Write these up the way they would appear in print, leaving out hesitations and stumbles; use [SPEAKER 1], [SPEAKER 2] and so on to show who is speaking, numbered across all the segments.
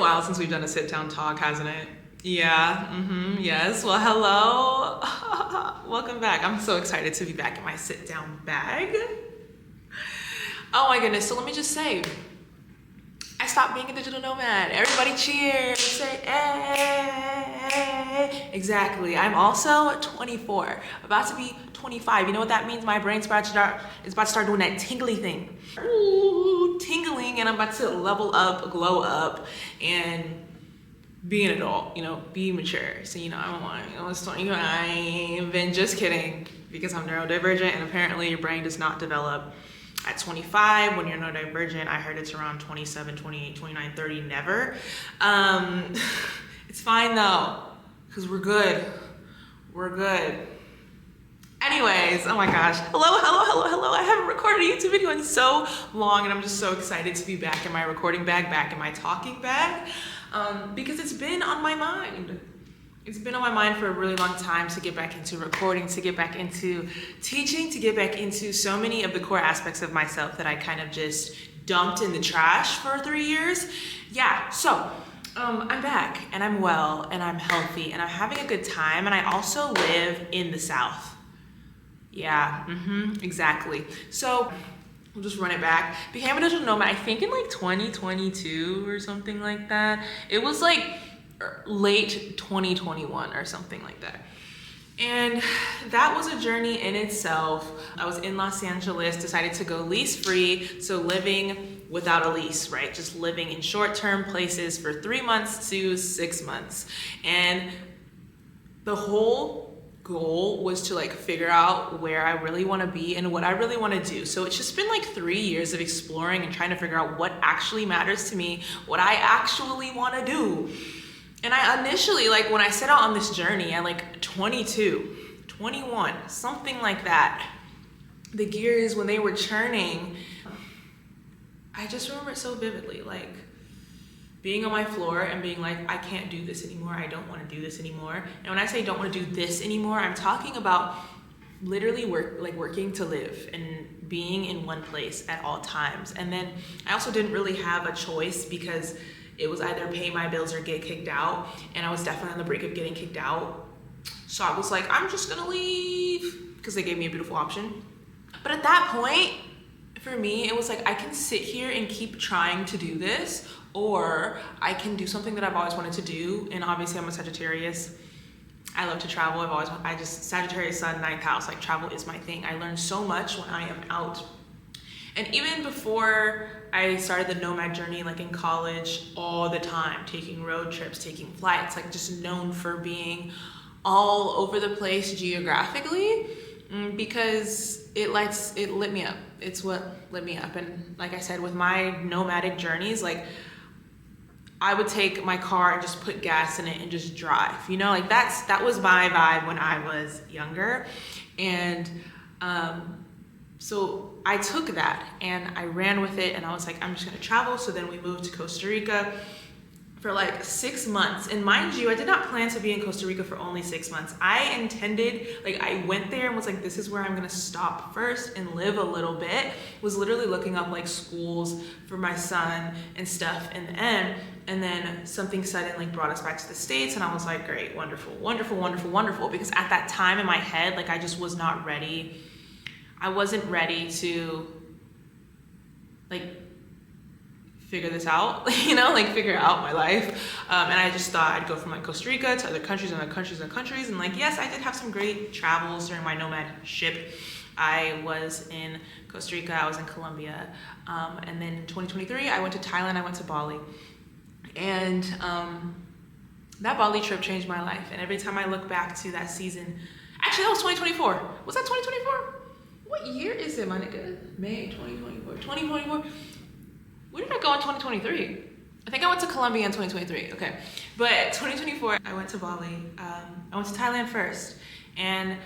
[SPEAKER 1] a while since we've done a sit-down talk, hasn't it? Yeah, yes. Well, hello. Welcome back. I'm so excited to be back in my sit-down bag. Oh my goodness. So let me just say, I stopped being a digital nomad. Everybody cheer. Say, hey. Exactly. I'm also 24, about to be 25. You know what that means? My brain's about to start doing that tingly thing. Ooh, tingling, and I'm about to level up, glow up, and be an adult, be mature. So, I was 25, and just kidding, because I'm neurodivergent, and apparently your brain does not develop at 25 when you're neurodivergent. I heard it's around 27, 28, 29, 30, never. It's fine though, because we're good. We're good. Anyways, oh my gosh. Hello. I haven't recorded a YouTube video in so long, and I'm just so excited to be back in my recording bag, back in my talking bag, because it's been on my mind. It's been on my mind for a really long time to get back into recording, to get back into teaching, to get back into so many of the core aspects of myself that I kind of just dumped in the trash for 3 years. Yeah, so I'm back, and I'm well, and I'm healthy, and I'm having a good time, and I also live in the South. Yeah, exactly. So we'll just run it back. Became a digital nomad, I think in like 2022 or something like that. It was like late 2021 or something like that. And that was a journey in itself. I was in Los Angeles, decided to go lease free. So living without a lease, right? Just living in short-term places for 3 months to 6 months. And the whole goal was to figure out where I really want to be and what I really want to do. So it's just been 3 years of exploring and trying to figure out what actually matters to me, what I actually want to do. And I initially, when I set out on this journey at 22, 21, something like that, the gears, when they were churning, I just remember it so vividly, being on my floor and being I can't do this anymore. I don't want to do this anymore. And when I say don't want to do this anymore, I'm talking about literally working to live and being in one place at all times. And then I also didn't really have a choice, because it was either pay my bills or get kicked out. And I was definitely on the brink of getting kicked out. So I was I'm just gonna leave, because they gave me a beautiful option. But at that point, for me, it was I can sit here and keep trying to do this, or I can do something that I've always wanted to do. And obviously I'm a Sagittarius. I love to travel. Sagittarius sun, 9th house, travel is my thing. I learn so much when I am out. And even before I started the nomad journey, in college, all the time, taking road trips, taking flights, just known for being all over the place geographically, because it lit me up. It's what lit me up. And like I said, with my nomadic journeys, I would take my car and just put gas in it and just drive, that was my vibe when I was younger. And so I took that and I ran with it, and I was I'm just gonna travel. So then we moved to Costa Rica for 6 months. And mind you, I did not plan to be in Costa Rica for only 6 months. I intended, I went there and was this is where I'm gonna stop first and live a little bit. Was literally looking up schools for my son and stuff in the end. And then something sudden brought us back to the States, and I was great, wonderful, because at that time in my head, I just was not ready. I wasn't ready to figure this out, figure out my life. And I just thought I'd go from Costa Rica to other countries and other countries and countries. And yes, I did have some great travels during my nomad ship. I was in Costa Rica, I was in Colombia. And then in 2023, I went to Thailand, I went to Bali. And that Bali trip changed my life. And every time I look back to that season, actually that was 2024. Was that 2024? What year is it, my nigga? May 2024. 2024. Where did I go in 2023? I think I went to Colombia in 2023. Okay. But 2024, I went to Bali. I went to Thailand first. And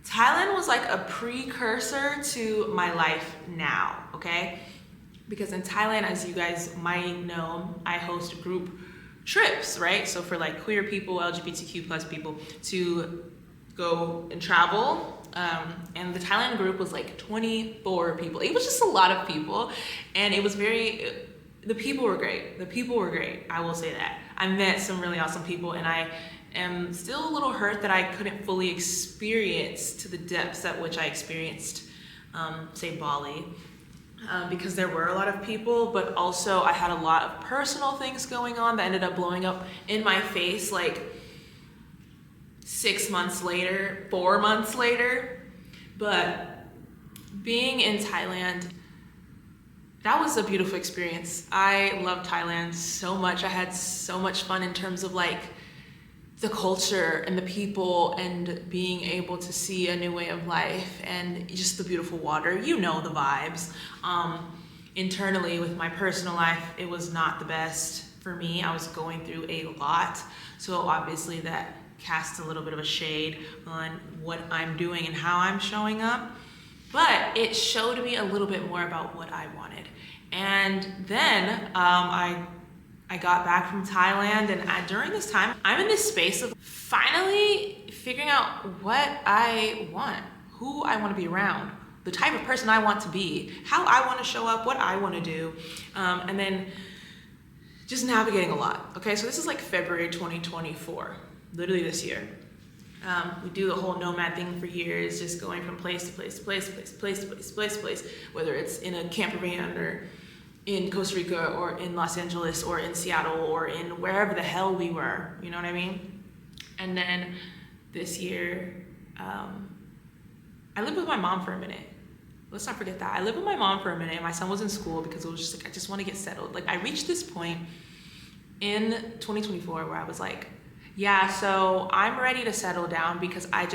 [SPEAKER 1] Thailand was a precursor to my life now, okay? Because in Thailand, as you guys might know, I host group trips, right? So for queer people, LGBTQ plus people to go and travel. And the Thailand group was 24 people. It was just a lot of people. And it was very the people were great. The people were great. I will say that. I met some really awesome people, and I am still a little hurt that I couldn't fully experience to the depths at which I experienced, say, Bali. Because there were a lot of people, but also I had a lot of personal things going on that ended up blowing up in my face like 6 months later, 4 months later. But being in Thailand, that was a beautiful experience. I love Thailand so much. I had so much fun in terms of like the culture and the people and being able to see a new way of life and just the beautiful water, you know, the vibes. Internally with my personal life, it was not the best for me. I was going through a lot. So obviously that casts a little bit of a shade on what I'm doing and how I'm showing up. But it showed me a little bit more about what I wanted. And then I got back from Thailand, and during this time, I'm in this space of finally figuring out what I want, who I want to be around, the type of person I want to be, how I want to show up, what I want to do, and then just navigating a lot. Okay, so this is like February 2024, literally this year. We do the whole Nomad thing for years, just going from place to place to place to place to place to place to place to place, whether it's in a camper van or in Costa Rica or in Los Angeles or in Seattle or in wherever the hell we were, you know what I mean? And then this year, I lived with my mom for a minute. Let's not forget that. I lived with my mom for a minute. My son was in school because it was just like, I just want to get settled. Like I reached this point in 2024 where I was like, yeah, so I'm ready to settle down because I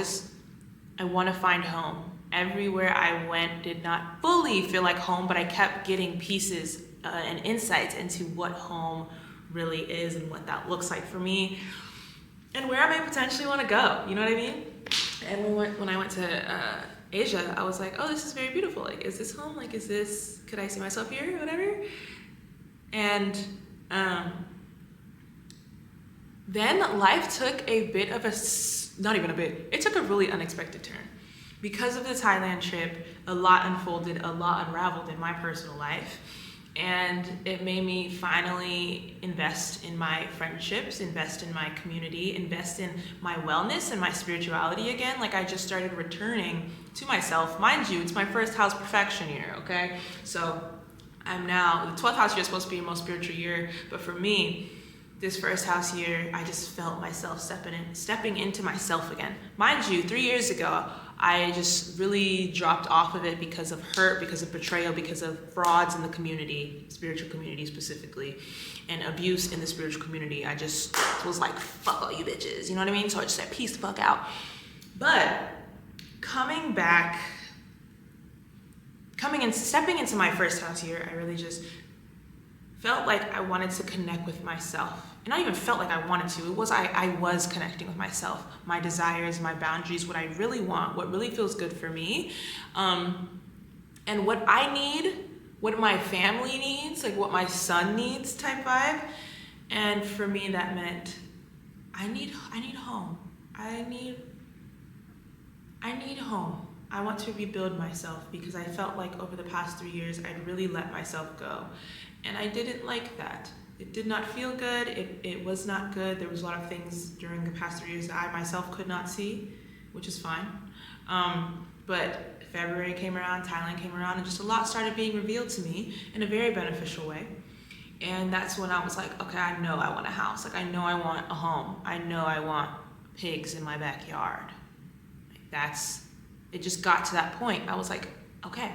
[SPEAKER 1] want to find home. Everywhere I went did not fully feel like home, but I kept getting pieces and insights into what home really is and what that looks like for me and where I may potentially want to go, you know what I mean? And when I went to Asia, I was like, oh, this is very beautiful. Like, is this home? Like, could I see myself here or whatever? And then life took a bit of not even a bit, it took a really unexpected turn. Because of the Thailand trip, a lot unfolded, a lot unraveled in my personal life. And it made me finally invest in my friendships, invest in my community, invest in my wellness and my spirituality again. Like I just started returning to myself. Mind you, it's my first house perfection year, okay? So I'm now, the 12th house year is supposed to be the most spiritual year, but for me, this first house year, I just felt myself stepping into myself again. Mind you, 3 years ago, I just really dropped off of it because of hurt, because of betrayal, because of frauds in the community, spiritual community specifically, and abuse in the spiritual community. I just was like, fuck all you bitches, you know what I mean? So I just said, peace the fuck out. But stepping into my first house year, I really just felt like I wanted to connect with myself. And not even felt like I wanted to, I was connecting with myself, my desires, my boundaries, what I really want, what really feels good for me, and what I need, what my family needs, like what my son needs type vibe. And for me, that meant I need home. I need home. I want to rebuild myself because I felt like over the past 3 years, I'd really let myself go. And I didn't like that. It did not feel good. It was not good. There was a lot of things during the past 3 years that I myself could not see, which is fine. But February came around, Thailand came around, and just a lot started being revealed to me in a very beneficial way. And that's when I was like, okay, I know I want a house. Like, I know I want a home. I know I want pigs in my backyard. It just got to that point. I was like, okay.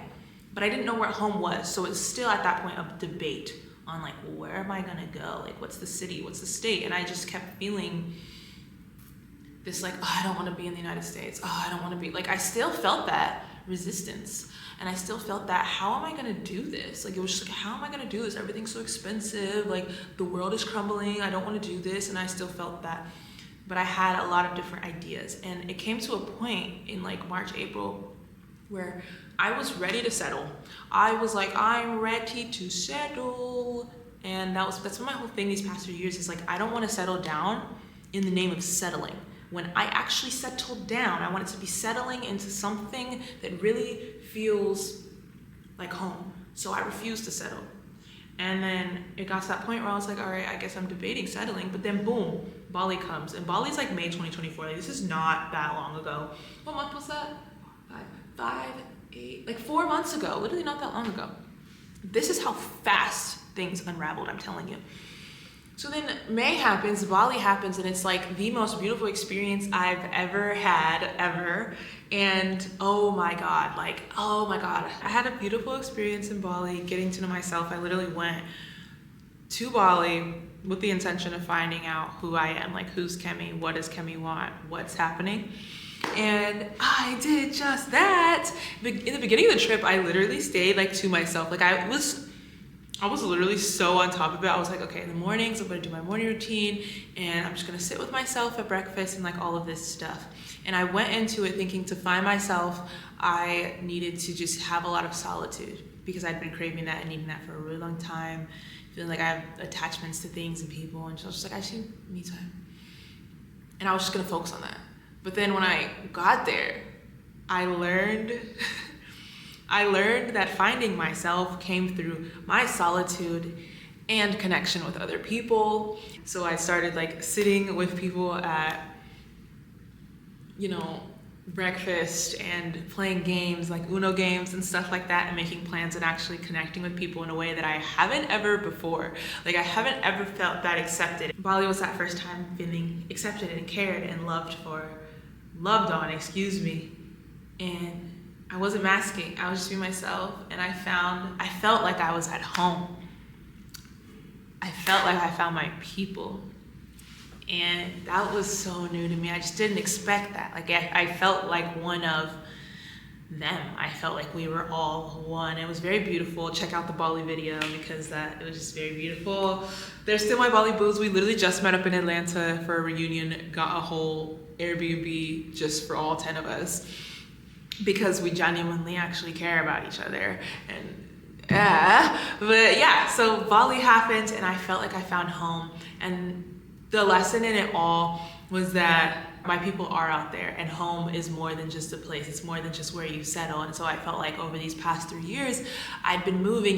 [SPEAKER 1] But I didn't know where home was. So it's still at that point of debate on like, well, where am I gonna go? Like, what's the city? What's the state? And I just kept feeling this like, oh, I don't wanna be in the United States. Oh, I don't wanna be, like, I still felt that resistance. And I still felt that, how am I gonna do this? Like, it was just like, how am I gonna do this? Everything's so expensive. Like, the world is crumbling. I don't wanna do this. And I still felt that. But I had a lot of different ideas. And it came to a point in like March, April, where I was ready to settle. I was like, I'm ready to settle. And that's been my whole thing these past few years is like, I don't want to settle down in the name of settling. When I actually settled down, I wanted to be settling into something that really feels like home. So I refused to settle. And then it got to that point where I was like, all right, I guess I'm debating settling. But then boom, Bali comes. And Bali's like May 2024. Like, this is not that long ago. What month was that? 4 months ago. Literally not that long ago. This is how fast things unraveled, I'm telling you. So then May happens, Bali happens, and it's like the most beautiful experience I've ever had, ever. And oh my God, I had a beautiful experience in Bali, getting to know myself. I literally went to Bali with the intention of finding out who I am, like who's Kemi, what does Kemi want, what's happening. And I did just that. In the beginning of the trip, I literally stayed like to myself. Like I was literally so on top of it. I was like, okay, in the mornings, I'm gonna do my morning routine and I'm just gonna sit with myself at breakfast and like all of this stuff. And I went into it thinking to find myself, I needed to just have a lot of solitude because I'd been craving that and needing that for a really long time. Feeling like I have attachments to things and people. And so I was just like, I just need me time. And I was just gonna focus on that. But then when I got there, I learned that finding myself came through my solitude and connection with other people. So I started like sitting with people at, breakfast and playing games like Uno games and stuff like that, and making plans and actually connecting with people in a way that I haven't ever before. Like I haven't ever felt that accepted. Bali was that first time feeling accepted and cared and loved on, and I wasn't masking. I was just being myself, and I felt like I was at home. I felt like I found my people, and that was so new to me. I just didn't expect that. Like I felt like one of them. I felt like we were all one. It was very beautiful. Check out the Bali video because it was just very beautiful. They're still my Bali boos. We literally just met up in Atlanta for a reunion, got a whole Airbnb just for all 10 of us because we genuinely actually care about each other. So Bali happened and I felt like I found home. And the lesson in it all was that my people are out there, and home is more than just a place. It's more than just where you settle. And so I felt like over these past 3 years, I'd been moving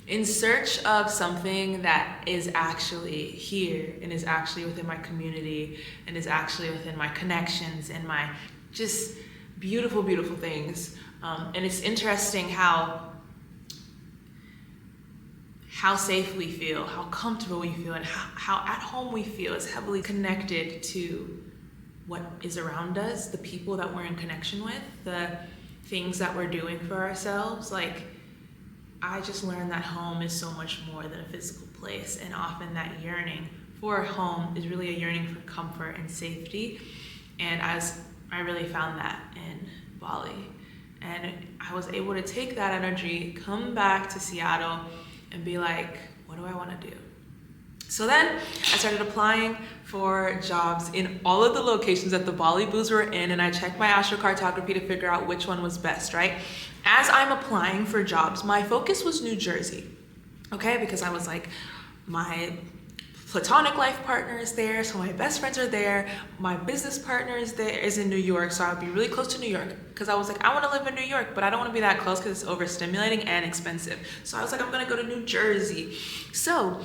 [SPEAKER 1] in search of something that is actually here and is actually within my community and is actually within my connections and my just beautiful, beautiful things. And it's interesting how safe we feel, how comfortable we feel, and how at home we feel is heavily connected to what is around us, the people that we're in connection with, the things that we're doing for ourselves. Like, I just learned that home is so much more than a physical place, and often that yearning for a home is really a yearning for comfort and safety. And I really found that in Bali. And I was able to take that energy, come back to Seattle, and be like, what do I want to do? So then I started applying for jobs in all of the locations that the Bali boos were in, and I checked my astrocartography to figure out which one was best, right? As I'm applying for jobs, my focus was New Jersey, okay? Because I was like, my platonic life partner is there, so my best friends are there. My business partner is in New York, so I would be really close to New York. Because I was like, I want to live in New York, but I don't want to be that close because it's overstimulating and expensive. So I was like, I'm gonna go to New Jersey. So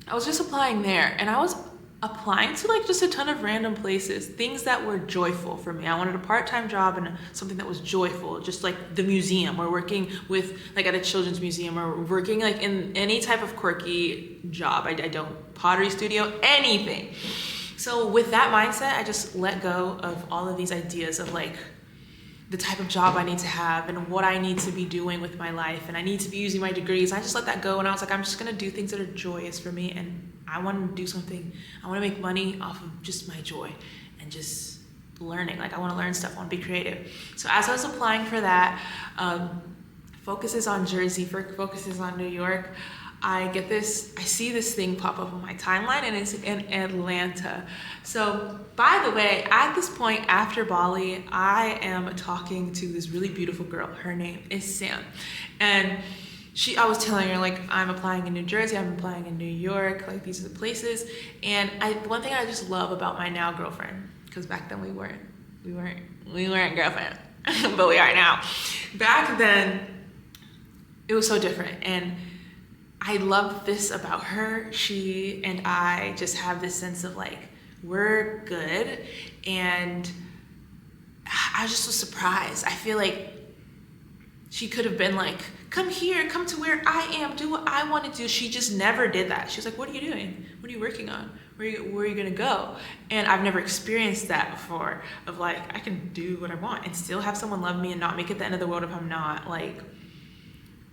[SPEAKER 1] I was just applying there, and I was applying to like just a ton of random places, things that were joyful for me. I wanted a part-time job and something that was joyful, just like the museum, or working with like at a children's museum, or working like in any type of quirky job. I don't, pottery studio, anything. So with that mindset, I just let go of all of these ideas of like the type of job I need to have and what I need to be doing with my life, and I need to be using my degrees. I just let that go, and I was like, I'm just gonna do things that are joyous for me, and I want to do something. I want to make money off of just my joy and just learning. Like, I want to learn stuff. I want to be creative. So as I was applying for that, focuses on Jersey, focuses on New York, I see this thing pop up on my timeline, and it's in Atlanta. So by the way, at this point after Bali, I am talking to this really beautiful girl. Her name is Sam. And I was telling her, like, I'm applying in New Jersey, I'm applying in New York, like, these are the places. And one thing I just love about my now girlfriend, because back then we weren't girlfriend, but we are now. Back then, it was so different. And I love this about her. She and I just have this sense of like, we're good. And I just was surprised. I feel like she could have been like, come here, come to where I am, do what I want to do. She just never did that. She was like, what are you doing? What are you working on? Where are you gonna go? And I've never experienced that before, of like, I can do what I want and still have someone love me and not make it the end of the world if I'm not like,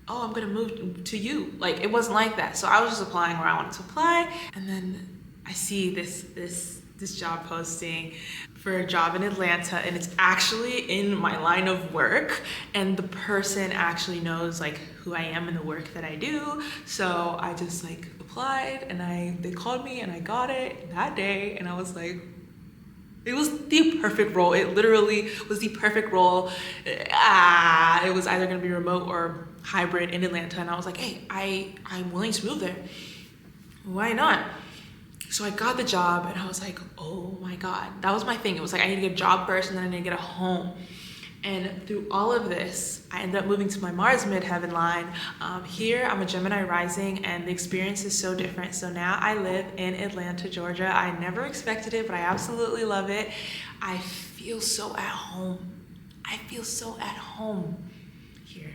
[SPEAKER 1] oh, I'm gonna move to you. Like, it wasn't like that. So I was just applying where I wanted to apply. And then I see this job posting for a job in Atlanta, and it's actually in my line of work, and the person actually knows like who I am and the work that I do. So I just like applied, and they called me and I got it that day, and I was like, it was the perfect role. It literally was the perfect role. It was either gonna be remote or hybrid in Atlanta, and I was like, hey, I'm willing to move there. Why not? So I got the job, and I was like, oh my God. That was my thing. It was like, I need to get a job first, and then I need to get a home. And through all of this, I ended up moving to my Mars midheaven line. Here, I'm a Gemini rising, and the experience is so different. So now I live in Atlanta, Georgia. I never expected it, but I absolutely love it. I feel so at home. I feel so at home here,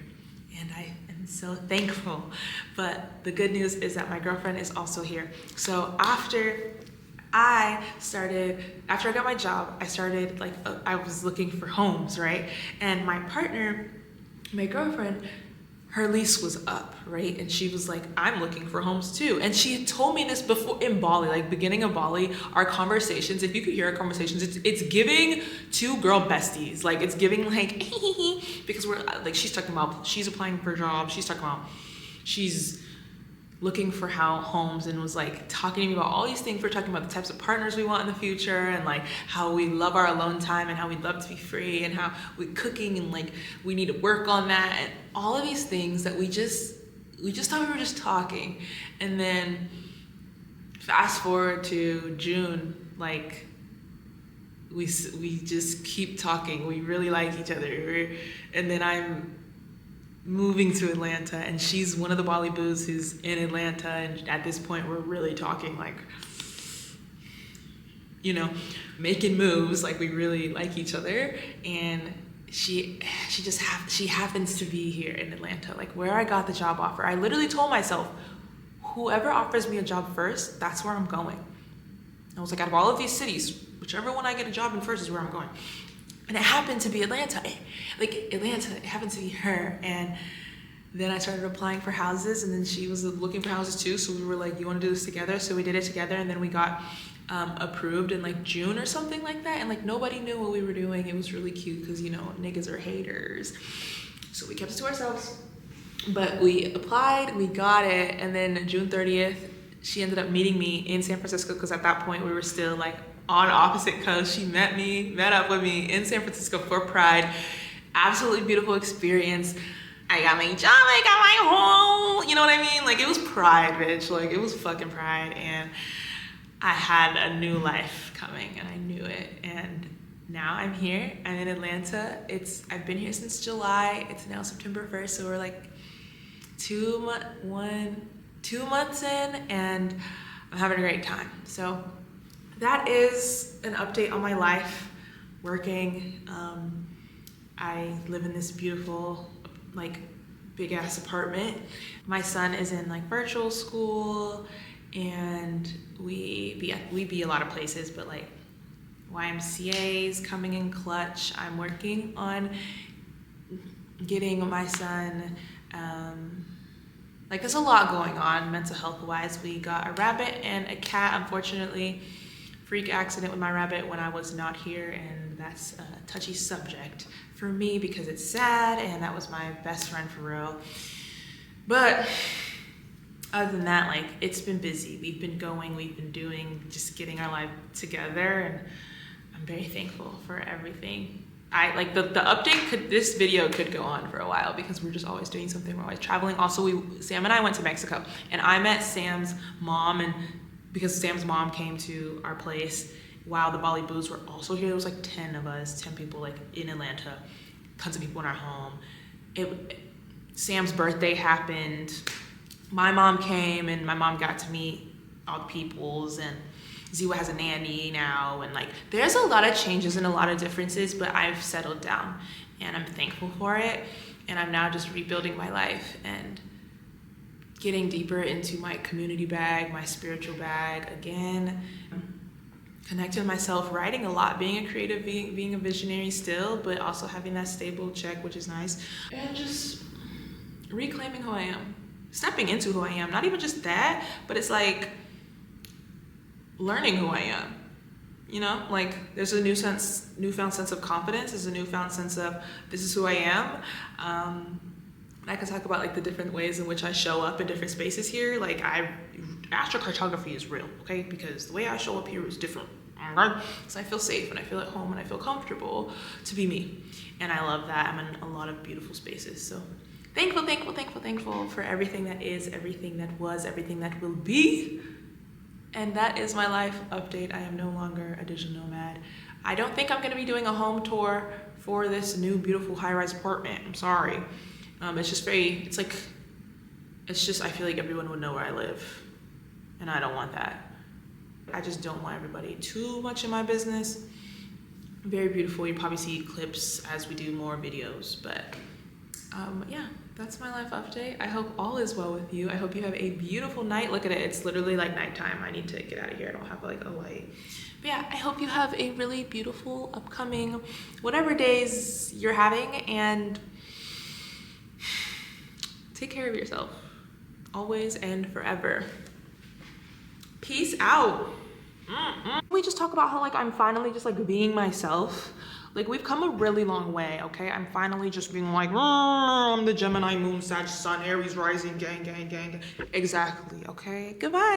[SPEAKER 1] and I am so thankful. But the good news is that my girlfriend is also here. So after I got my job, I started like, I was looking for homes, right? And my partner, my girlfriend, her lease was up, right? And she was like, I'm looking for homes too. And she had told me this before in Bali, like beginning of Bali, our conversations, if you could hear our conversations, it's giving two girl besties. Like, it's giving like, because we're like, she's talking about, she's applying for jobs. She's talking about, she's looking for homes, and was like talking to me about all these things. We're talking about the types of partners we want in the future, and like how we love our alone time, and how we'd love to be free, and how we're cooking, and like we need to work on that, and all of these things that we just thought we were just talking. And then fast forward to June, like we just keep talking. We really like each other, and then I'm moving to Atlanta, and she's one of the Bali boos who's in Atlanta, and at this point we're really talking like, you know, making moves, like we really like each other. And she happens to be here in Atlanta, like where I got the job offer. I literally told myself, whoever offers me a job first, that's where I'm going. I was like, out of all of these cities, whichever one I get a job in first is where I'm going. And it happened to be Atlanta. It happened to be her. And then I started applying for houses, and then she was looking for houses too. So we were like, you want to do this together? So we did it together, and then we got approved in like June or something like that. And like nobody knew what we were doing. It was really cute because, you know, niggas are haters. So we kept it to ourselves. But we applied, we got it, and then June 30th, she ended up meeting me in San Francisco, because at that point we were still like on opposite coasts. She met up with me in San Francisco for Pride. Absolutely beautiful experience. I got my job, I got my home, you know what I mean? Like, it was Pride, bitch. Like, it was fucking Pride, and I had a new life coming, and I knew it. And now I'm here, I'm in Atlanta. I've been here since July. It's now September 1st, so we're like 2 months in, and I'm having a great time. So that is an update on my life, working. I live in this beautiful, like, big ass apartment. My son is in like virtual school, and we be a lot of places, but like YMCA's coming in clutch. I'm working on getting my son, like, there's a lot going on mental health wise. We got a rabbit and a cat, unfortunately. Freak accident with my rabbit when I was not here, and that's a touchy subject for me because it's sad, and that was my best friend for real. But other than that, like, it's been busy. We've been doing, just getting our life together, and I'm very thankful for everything. I like the update this video could go on for a while because we're just always doing something. We're always traveling. Also, Sam and I went to Mexico, and I met Sam's mom, and because Sam's mom came to our place while the Bali boos were also here. There was like 10 of us, 10 people, like, in Atlanta, tons of people in our home. Sam's birthday happened. My mom came and my mom got to meet all the peoples, and Ziwa has a nanny now, and like there's a lot of changes and a lot of differences, but I've settled down and I'm thankful for it. And I'm now just rebuilding my life and getting deeper into my community bag, my spiritual bag again, connecting with myself, writing a lot, being a creative, being a visionary still, but also having that stable check, which is nice, and just reclaiming who I am, stepping into who I am. Not even just that, but it's like learning who I am. You know, like there's a newfound sense of confidence. There's a newfound sense of this is who I am. I could talk about like the different ways in which I show up in different spaces here. Like astrocartography is real, okay? Because the way I show up here is different. So I feel safe and I feel at home and I feel comfortable to be me. And I love that. I'm in a lot of beautiful spaces. So thankful for everything that is, everything that was, everything that will be. And that is my life update. I am no longer a digital nomad. I don't think I'm gonna be doing a home tour for this new beautiful high-rise apartment. I'm sorry. It's just I feel like everyone would know where I live. And I don't want that. I just don't want everybody too much in my business. Very beautiful. You probably see clips as we do more videos, but yeah, that's my life update. I hope all is well with you. I hope you have a beautiful night. Look at it, it's literally like nighttime. I need to get out of here. I don't have like a light. But yeah, I hope you have a really beautiful upcoming whatever days you're having, and take care of yourself always and forever. Peace out. We just talk about how like I'm finally just like being myself. Like we've come a really long way, okay? I'm finally just being like, I'm the Gemini, Moon, Sag, Sun, Aries, Rising, gang. Exactly, okay? Goodbye.